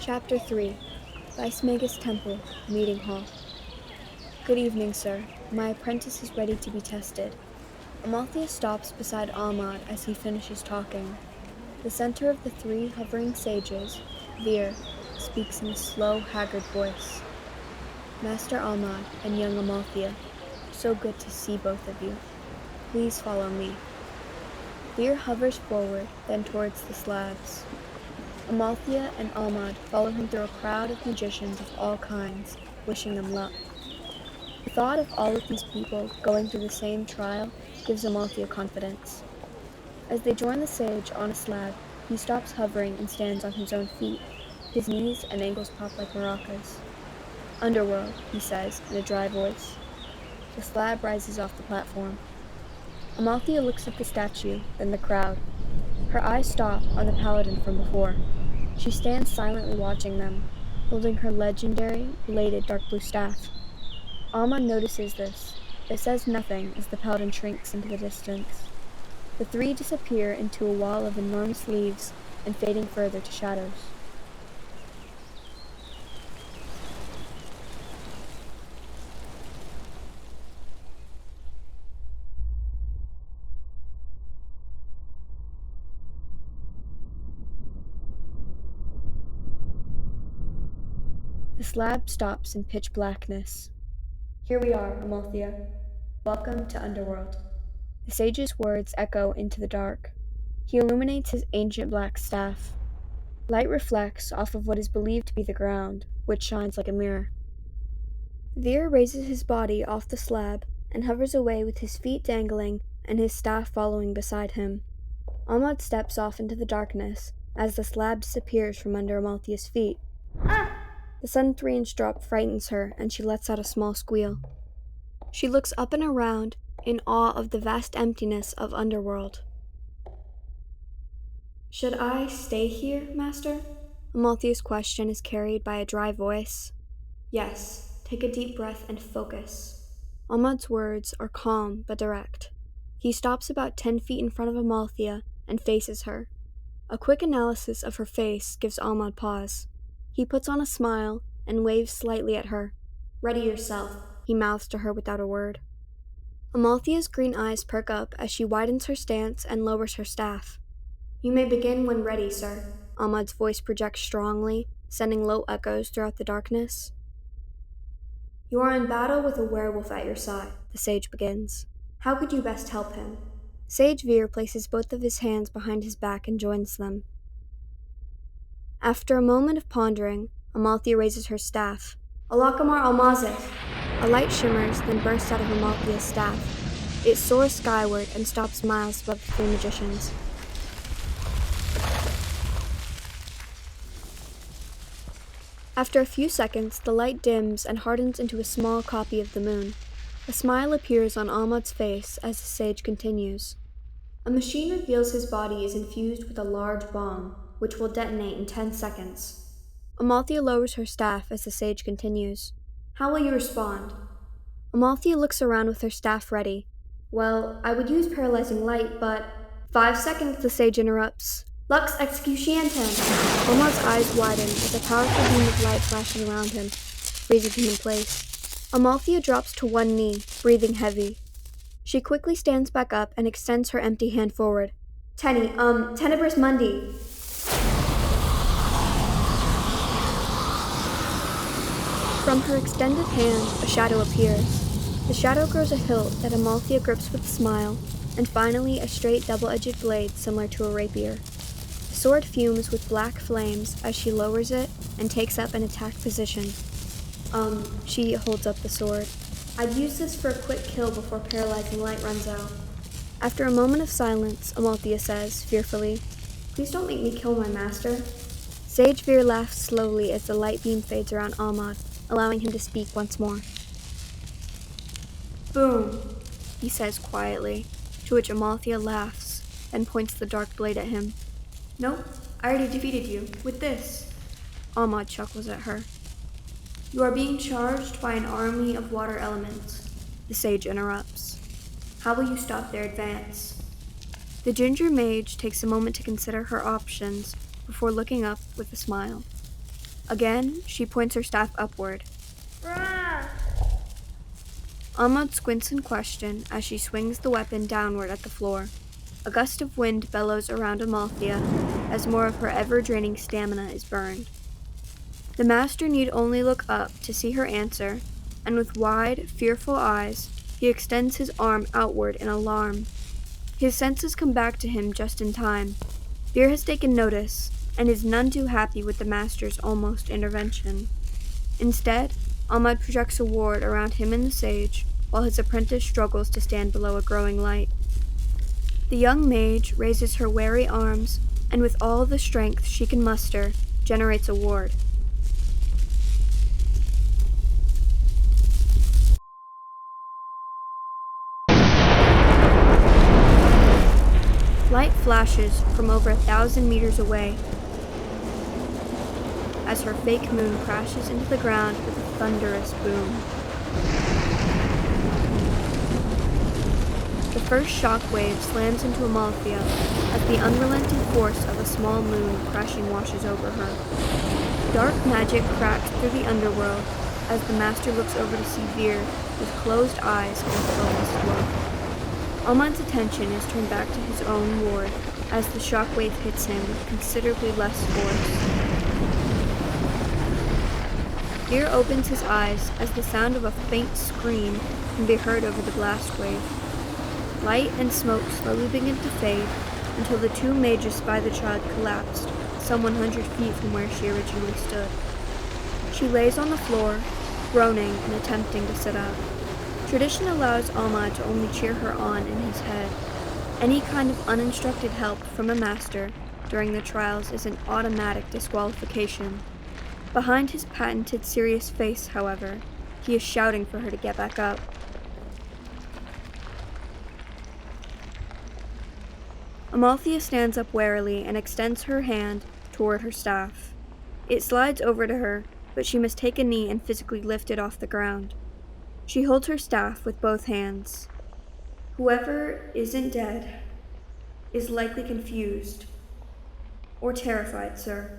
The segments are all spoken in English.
Chapter 3 Magus Temple, Meeting Hall. Good evening, sir. My apprentice is ready to be tested. Amalthea stops beside Ahmad as he finishes talking. The center of the three hovering sages, Veer, speaks in a slow, haggard voice. Master Ahmad and young Amalthea, so good to see both of you. Please follow me. Veer hovers forward, then towards the slabs. Amalthea and Ahmad follow him through a crowd of magicians of all kinds, wishing him luck. The thought of all of these people going through the same trial gives Amalthea confidence. As they join the sage on a slab, he stops hovering and stands on his own feet. His knees and ankles pop like maracas. Underworld, he says in a dry voice. The slab rises off the platform. Amalthea looks at the statue, then the crowd. Her eyes stop on the paladin from before. She stands silently watching them, holding her legendary, bladed dark blue staff. Ahmad notices this, but says nothing as the paladin shrinks into the distance. The three disappear into a wall of enormous leaves and fading further to shadows. The slab stops in pitch blackness. Here we are, Amalthea. Welcome to Underworld. The sage's words echo into the dark. He illuminates his ancient black staff. Light reflects off of what is believed to be the ground, which shines like a mirror. Veer raises his body off the slab and hovers away with his feet dangling and his staff following beside him. Ahmad steps off into the darkness as the slab disappears from under Amalthea's feet. Ah! The sudden 3-inch drop frightens her, and she lets out a small squeal. She looks up and around in awe of the vast emptiness of Underworld. Should I stay here, Master? Amalthea's question is carried by a dry voice. Yes, take a deep breath and focus. Ahmad's words are calm but direct. He stops about 10 feet in front of Amalthea and faces her. A quick analysis of her face gives Ahmad pause. He puts on a smile and waves slightly at her. Ready yourself, he mouths to her without a word. Amalthea's green eyes perk up as she widens her stance and lowers her staff. You may begin when ready, sir. Ahmad's voice projects strongly, sending low echoes throughout the darkness. You are in battle with a werewolf at your side, the sage begins. How could you best help him? Sage Veer places both of his hands behind his back and joins them. After a moment of pondering, Amalthea raises her staff. Alakamar Almazith! A light shimmers, then bursts out of Amalthea's staff. It soars skyward and stops miles above the three magicians. After a few seconds, the light dims and hardens into a small copy of the moon. A smile appears on Ahmad's face as the sage continues. A machine reveals his body is infused with a large bomb, which will detonate in 10 seconds. Amalthea lowers her staff as the sage continues. How will you respond? Amalthea looks around with her staff ready. Well, I would use paralyzing light, but... 5 seconds, the sage interrupts. Lux executiantem! Ahmad's eyes widen as a powerful beam of light flashes around him, freezing him in place. Amalthea drops to one knee, breathing heavy. She quickly stands back up and extends her empty hand forward. Tenebris Mundi. From her extended hand, a shadow appears. The shadow grows a hilt that Amalthea grips with a smile, and finally a straight double-edged blade similar to a rapier. The sword fumes with black flames as she lowers it and takes up an attack position. She holds up the sword. I'd use this for a quick kill before paralyzing light runs out. After a moment of silence, Amalthea says, fearfully, Please don't make me kill my master. Sage Veer laughs slowly as the light beam fades around Ahmad, allowing him to speak once more. Boom, he says quietly, to which Amalthea laughs, then points the dark blade at him. Nope, I already defeated you, with this. Ahmad chuckles at her. You are being charged by an army of water elements, the sage interrupts. How will you stop their advance? The ginger mage takes a moment to consider her options before looking up with a smile. Again, she points her staff upward. Ahmad squints in question as she swings the weapon downward at the floor. A gust of wind bellows around Amalthea as more of her ever-draining stamina is burned. The master need only look up to see her answer, and with wide, fearful eyes, he extends his arm outward in alarm. His senses come back to him just in time. Veer has taken notice, and is none too happy with the master's almost intervention. Instead, Ahmad projects a ward around him and the sage, while his apprentice struggles to stand below a growing light. The young mage raises her wary arms, and with all the strength she can muster, generates a ward. Light flashes from over 1,000 meters away as her fake moon crashes into the ground with a thunderous boom. The first shockwave slams into Amalthea as the unrelenting force of a small moon crashing washes over her. Dark magic cracks through the underworld as the master looks over to see Veer with closed eyes and focused look. Ahmad's attention is turned back to his own ward as the shockwave hits him with considerably less force. Veer opens his eyes as the sound of a faint scream can be heard over the blast wave. Light and smoke slowly begin to fade until the two mages by the child collapsed, some 100 feet from where she originally stood. She lays on the floor, groaning and attempting to sit up. Tradition allows Ahmad to only cheer her on in his head. Any kind of uninstructed help from a master during the trials is an automatic disqualification. Behind his patented serious face, however, he is shouting for her to get back up. Amalthea stands up warily and extends her hand toward her staff. It slides over to her, but she must take a knee and physically lift it off the ground. She holds her staff with both hands. Whoever isn't dead is likely confused or terrified, sir.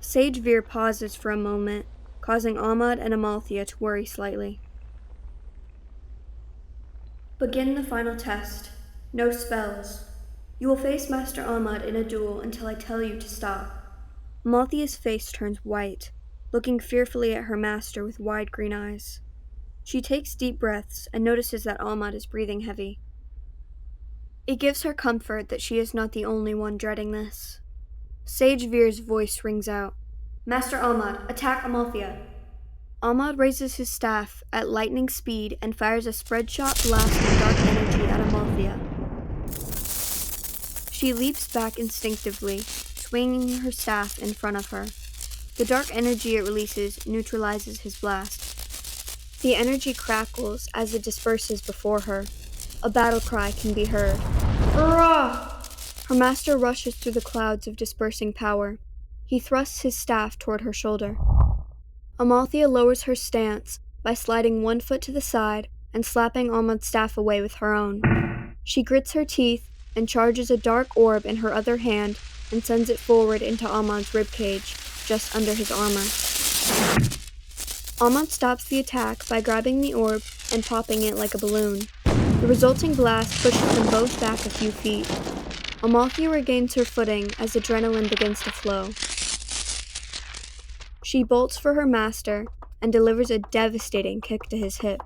Sage Veer pauses for a moment, causing Ahmad and Amalthea to worry slightly. Begin the final test. No spells. You will face Master Ahmad in a duel until I tell you to stop. Amalthea's face turns white, looking fearfully at her master with wide green eyes. She takes deep breaths and notices that Ahmad is breathing heavy. It gives her comfort that she is not the only one dreading this. Sage Veer's voice rings out. Master Ahmad, attack Amalthea. Ahmad raises his staff at lightning speed and fires a spread shot blast of dark energy at Amalthea. She leaps back instinctively, swinging her staff in front of her. The dark energy it releases neutralizes his blast. The energy crackles as it disperses before her. A battle cry can be heard. Hurrah! Her master rushes through the clouds of dispersing power. He thrusts his staff toward her shoulder. Amalthea lowers her stance by sliding one foot to the side and slapping Ahmad's staff away with her own. She grits her teeth and charges a dark orb in her other hand and sends it forward into Ahmad's ribcage, just under his armor. Ahmad stops the attack by grabbing the orb and popping it like a balloon. The resulting blast pushes them both back a few feet. Amalthea regains her footing as adrenaline begins to flow. She bolts for her master and delivers a devastating kick to his hip.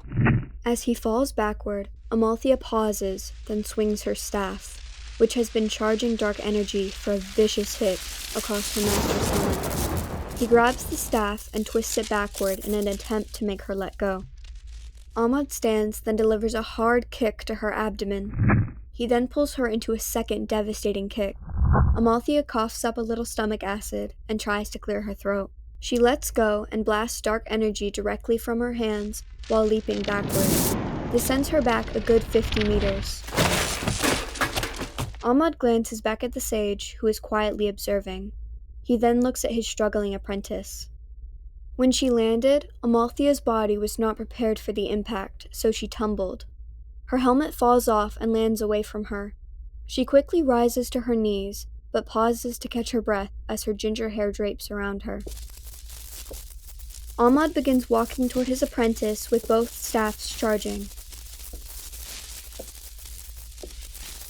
As he falls backward, Amalthea pauses, then swings her staff, which has been charging dark energy for a vicious hit across her master's helmet. He grabs the staff and twists it backward in an attempt to make her let go. Ahmad stands, then delivers a hard kick to her abdomen. He then pulls her into a second devastating kick. Amalthea coughs up a little stomach acid and tries to clear her throat. She lets go and blasts dark energy directly from her hands while leaping backwards. This sends her back a good 50 meters. Ahmad glances back at the sage, who is quietly observing. He then looks at his struggling apprentice. When she landed, Amalthea's body was not prepared for the impact, so she tumbled. Her helmet falls off and lands away from her. She quickly rises to her knees, but pauses to catch her breath as her ginger hair drapes around her. Ahmad begins walking toward his apprentice with both staffs charging.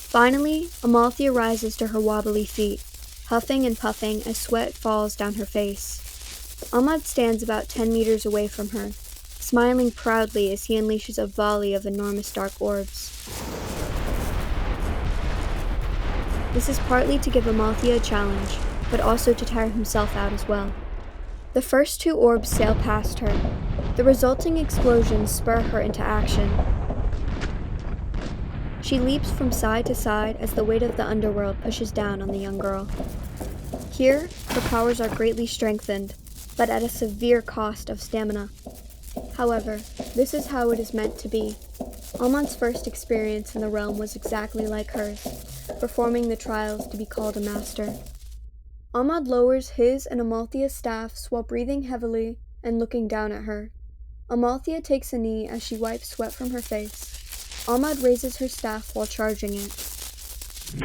Finally, Amalthea rises to her wobbly feet, huffing and puffing as sweat falls down her face. Ahmad stands about 10 meters away from her, smiling proudly as he unleashes a volley of enormous dark orbs. This is partly to give Amalthea a challenge, but also to tire himself out as well. The first 2 orbs sail past her. The resulting explosions spur her into action. She leaps from side to side as the weight of the underworld pushes down on the young girl. Here, her powers are greatly strengthened, but at a severe cost of stamina. However, this is how it is meant to be. Ahmad's first experience in the realm was exactly like hers, performing the trials to be called a master. Ahmad lowers his and Amalthea's staffs while breathing heavily and looking down at her. Amalthea takes a knee as she wipes sweat from her face. Ahmad raises her staff while charging it.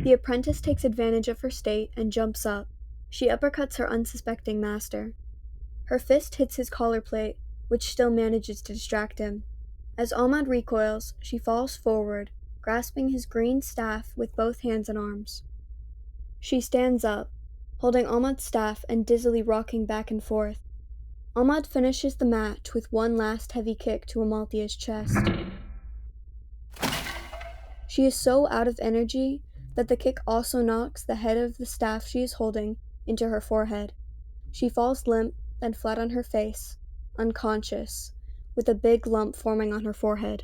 The apprentice takes advantage of her state and jumps up. She uppercuts her unsuspecting master. Her fist hits his collar plate, which still manages to distract him. As Ahmad recoils, she falls forward, grasping his green staff with both hands and arms. She stands up, holding Ahmad's staff and dizzily rocking back and forth. Ahmad finishes the match with one last heavy kick to Amalthea's chest. She is so out of energy that the kick also knocks the head of the staff she is holding into her forehead. She falls limp, then flat on her face, unconscious, with a big lump forming on her forehead.